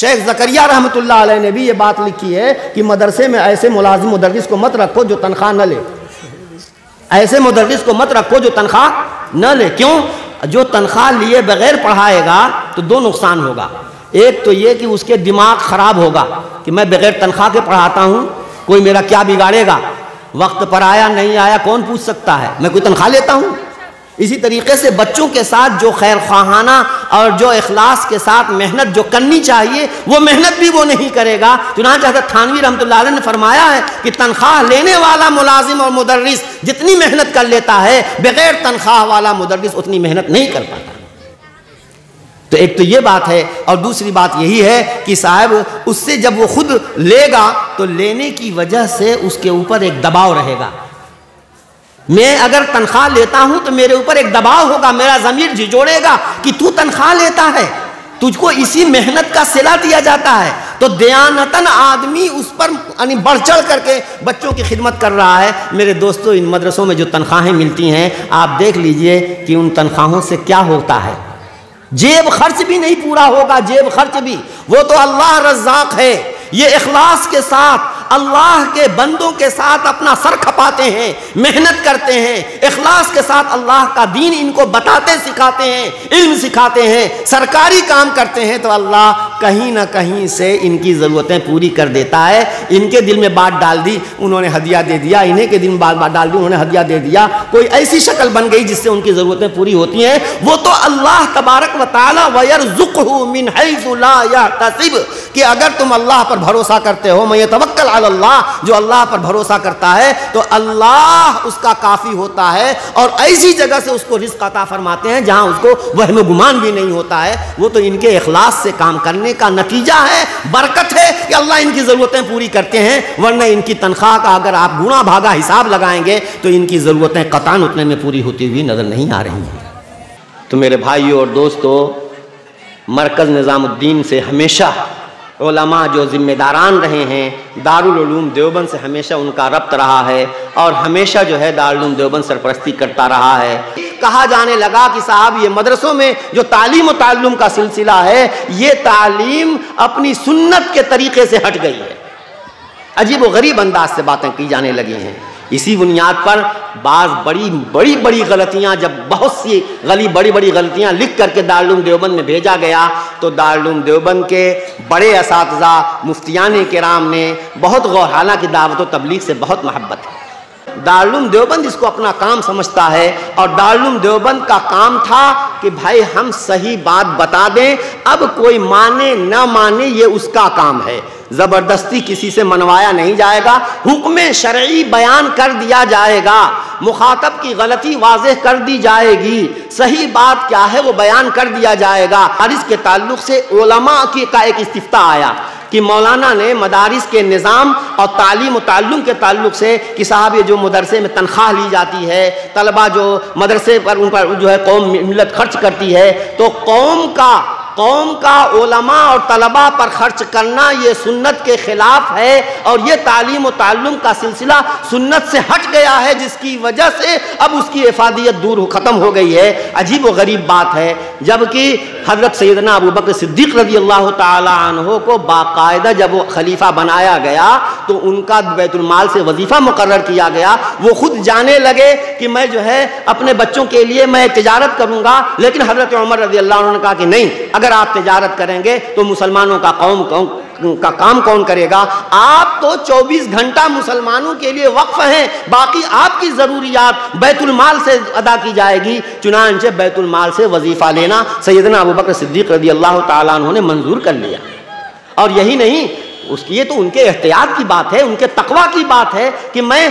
شیخ زکریا رحمۃ اللہ علیہ نے بھی یہ بات لکھی ہے کہ مدرسے میں ایسے ملازم مدرس کو مت رکھو جو تنخواہ نہ لے، ایسے مدرس کو مت رکھو جو تنخواہ نہ لے۔ کیوں؟ جو تنخواہ لیے بغیر پڑھائے گا تو دو نقصان ہوگا، ایک تو یہ کہ اس کے دماغ خراب ہوگا کہ میں بغیر تنخواہ کے پڑھاتا ہوں، کوئی میرا کیا بگاڑے گا، وقت پر آیا نہیں آیا کون پوچھ سکتا ہے، میں کوئی تنخواہ لیتا ہوں۔ اسی طریقے سے بچوں کے ساتھ جو خیر خواہانہ اور جو اخلاص کے ساتھ محنت جو کرنی چاہیے وہ محنت بھی وہ نہیں کرے گا۔ چنانچہ حضرت تھانوی رحمۃ اللہ علیہ نے فرمایا ہے کہ تنخواہ لینے والا ملازم اور مدرس جتنی محنت کر لیتا ہے بغیر تنخواہ والا مدرس اتنی محنت نہیں کر پاتا۔ تو ایک تو یہ بات ہے، اور دوسری بات یہی ہے کہ صاحب اس سے جب وہ خود لے گا تو لینے کی وجہ سے اس کے اوپر ایک دباؤ رہے گا۔ میں اگر تنخواہ لیتا ہوں تو میرے اوپر ایک دباؤ ہوگا، میرا ضمیر جھجھوڑے گا کہ تو تنخواہ لیتا ہے، تجھ کو اسی محنت کا صلہ دیا جاتا ہے، تو دیانتاً آدمی اس پر یعنی بڑھ چڑھ کر کے بچوں کی خدمت کر رہا ہے۔ میرے دوستو، ان مدرسوں میں جو تنخواہیں ملتی ہیں آپ دیکھ لیجئے کہ ان تنخواہوں سے کیا ہوتا ہے۔ جیب خرچ بھی نہیں پورا ہوگا، جیب خرچ بھی، وہ تو اللہ رزاق ہے۔ یہ اخلاص کے ساتھ اللہ کے بندوں کے ساتھ اپنا سر کھپاتے ہیں، محنت کرتے ہیں، اخلاص کے ساتھ اللہ کا دین ان کو بتاتے سکھاتے ہیں، علم سکھاتے ہیں، سرکاری کام کرتے ہیں، تو اللہ کہیں نہ کہیں سے ان کی ضرورتیں پوری کر دیتا ہے۔ ان کے دل میں بات ڈال دی، انہوں نے ہدیہ دے دیا، انہیں کے دل میں بات ڈال دی، انہوں نے ہدیہ دے دیا، کوئی ایسی شکل بن گئی جس سے ان کی ضرورتیں پوری ہوتی ہیں۔ وہ تو اللہ تبارک و تعالی وَيَرْزُقْهُ مِنْ حَيْثُ لَا يَحْتَسِبُ کہ اگر تم اللہ پر بھروسہ کرتے ہو، میں یتوکل علی اللہ، جو اللہ پر بھروسہ کرتا ہے تو اللہ اس کا کافی ہوتا ہے، اور ایسی جگہ سے اس کو رزق عطا فرماتے ہیں جہاں اس کو وہم و گمان بھی نہیں ہوتا ہے۔ وہ تو ان کے اخلاص سے کام کرنے کا نتیجہ ہے، برکت ہے کہ اللہ ان کی ضرورتیں پوری کرتے ہیں، ورنہ ان کی تنخواہ کا اگر آپ گنا بھاگا حساب لگائیں گے تو ان کی ضرورتیں قطعاً اتنے میں پوری ہوتی ہوئی نظر نہیں آ رہی ہیں۔ تو میرے بھائیوں اور دوستو، مرکز نظام الدین سے ہمیشہ علماء جو ذمہ داران رہے ہیں، دارالعلوم دیوبند سے ہمیشہ ان کا ربط رہا ہے، اور ہمیشہ جو ہے دارالعلوم دیوبند سرپرستی کرتا رہا ہے۔ کہا جانے لگا کہ صاحب یہ مدرسوں میں جو تعلیم و تعلم کا سلسلہ ہے، یہ تعلیم اپنی سنت کے طریقے سے ہٹ گئی ہے۔ عجیب و غریب انداز سے باتیں کی جانے لگی ہیں۔ اسی بنیاد پر بعض بڑی غلطیاں، جب بہت سی بڑی غلطیاں لکھ کر کے دارالعلوم دیوبند میں بھیجا گیا تو دارالعلوم دیوبند کے بڑے اساتذہ مفتیان کرام نے بہت غور، حالانکہ دعوت و تبلیغ سے بہت محبت ہے، دارالعلوم دیوبند اس کو اپنا کام سمجھتا ہے، اور دارالعلوم دیوبند کا کام تھا کہ بھائی ہم صحیح بات بتا دیں، اب کوئی مانے نہ مانے یہ اس کا کام ہے، زبردستی کسی سے منوایا نہیں جائے گا، حکم شرعی بیان کر دیا جائے گا، مخاطب کی غلطی واضح کر دی جائے گی، صحیح بات کیا ہے وہ بیان کر دیا جائے گا۔ مدارس کے تعلق سے علماء کا ایک استفتاء آیا کہ مولانا نے مدارس کے نظام اور تعلیم و تعلم کے تعلق سے کہ صاحب یہ جو مدرسے میں تنخواہ لی جاتی ہے، طلبہ جو مدرسے پر ان پر جو ہے قوم ملت خرچ کرتی ہے، تو قوم کا علماء اور طلباء پر خرچ کرنا یہ سنت کے خلاف ہے، اور یہ تعلیم و تعلم کا سلسلہ سنت سے ہٹ گیا ہے، جس کی وجہ سے اب اس کی افادیت دور ختم ہو گئی ہے۔ عجیب و غریب بات ہے، جبکہ حضرت سیدنا ابوبکر صدیق رضی اللہ تعالی عنہ کو باقاعدہ جب وہ خلیفہ بنایا گیا تو ان کا بیت المال سے وظیفہ مقرر کیا گیا، وہ خود جانے لگے کہ میں جو ہے اپنے بچوں کے لیے میں تجارت کروں گا، لیکن حضرت عمر رضی اللہ عنہ نے کہا کہ نہیں، اگر آپ تجارت کریں گے تو مسلمانوں کا کام کون کرے گا؟ آپ تو 24 گھنٹہ مسلمانوں کے لیے وقف ہیں، باقی آپ کی ضروریات بیت المال سے ادا کی جائے گی۔ چنانچہ بیت المال سے وظیفہ لینا سیدنا ابوبکر صدیق رضی اللہ تعالیٰ عنہ نے منظور کر لیا، اور یہی نہیں، یہ تو ان کے احتیاط کی بات ہے، ان کے تقوی کی بات ہے کہ میں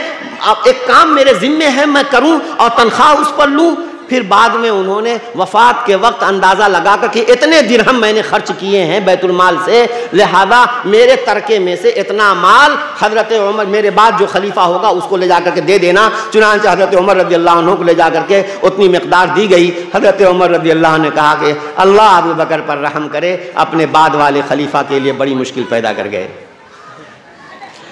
ایک کام میرے ذمے ہے میں کروں اور تنخواہ اس پر لوں۔ پھر بعد میں انہوں نے وفات کے وقت اندازہ لگا کر کہ اتنے درہم میں نے خرچ کیے ہیں بیت المال سے، لہذا میرے ترکے میں سے اتنا مال حضرت عمر میرے بعد جو خلیفہ ہوگا اس کو لے جا کر کے دے دینا۔ چنانچہ حضرت عمر رضی اللہ عنہ کو لے جا کر کے اتنی مقدار دی گئی۔ حضرت عمر رضی اللہ عنہ نے کہا کہ اللہ ابو بکر پر رحم کرے، اپنے بعد والے خلیفہ کے لیے بڑی مشکل پیدا کر گئے۔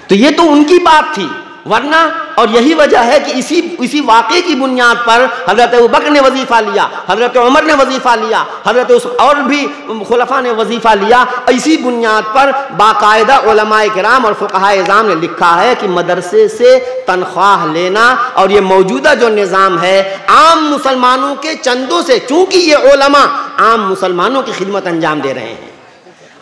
تو یہ تو ان کی بات تھی، ورنہ اور یہی وجہ ہے کہ اسی واقعے کی بنیاد پر حضرت ابوبکر نے وظیفہ لیا، حضرت عمر نے وظیفہ لیا، حضرت اور بھی خلفاء نے وظیفہ لیا. اسی بنیاد پر باقاعدہ علماء کرام اور فقہاء اعظام نے لکھا ہے کہ مدرسے سے تنخواہ لینا اور یہ موجودہ جو نظام ہے عام مسلمانوں کے چندوں سے، چونکہ یہ علماء عام مسلمانوں کی خدمت انجام دے رہے ہیں،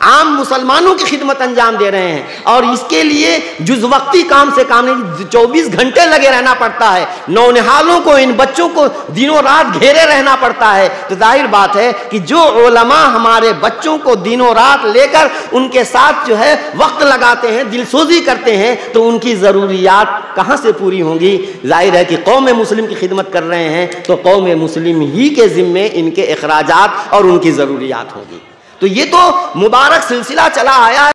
عام مسلمانوں کی خدمت انجام دے رہے ہیں، اور اس کے لیے جز وقتی کام سے کام نہیں، 24 گھنٹے لگے رہنا پڑتا ہے. نونہالوں کو، ان بچوں کو دنوں رات گھیرے رہنا پڑتا ہے. تو ظاہر بات ہے کہ جو علماء ہمارے بچوں کو دنوں رات لے کر ان کے ساتھ جو ہے وقت لگاتے ہیں، دل سوزی کرتے ہیں، تو ان کی ضروریات کہاں سے پوری ہوں گی؟ ظاہر ہے کہ قوم مسلم کی خدمت کر رہے ہیں تو قوم مسلم ہی کے ذمے ان کے اخراجات اور ان کی ضروریات ہوں گی. تو یہ تو مبارک سلسلہ چلا آیا ہے.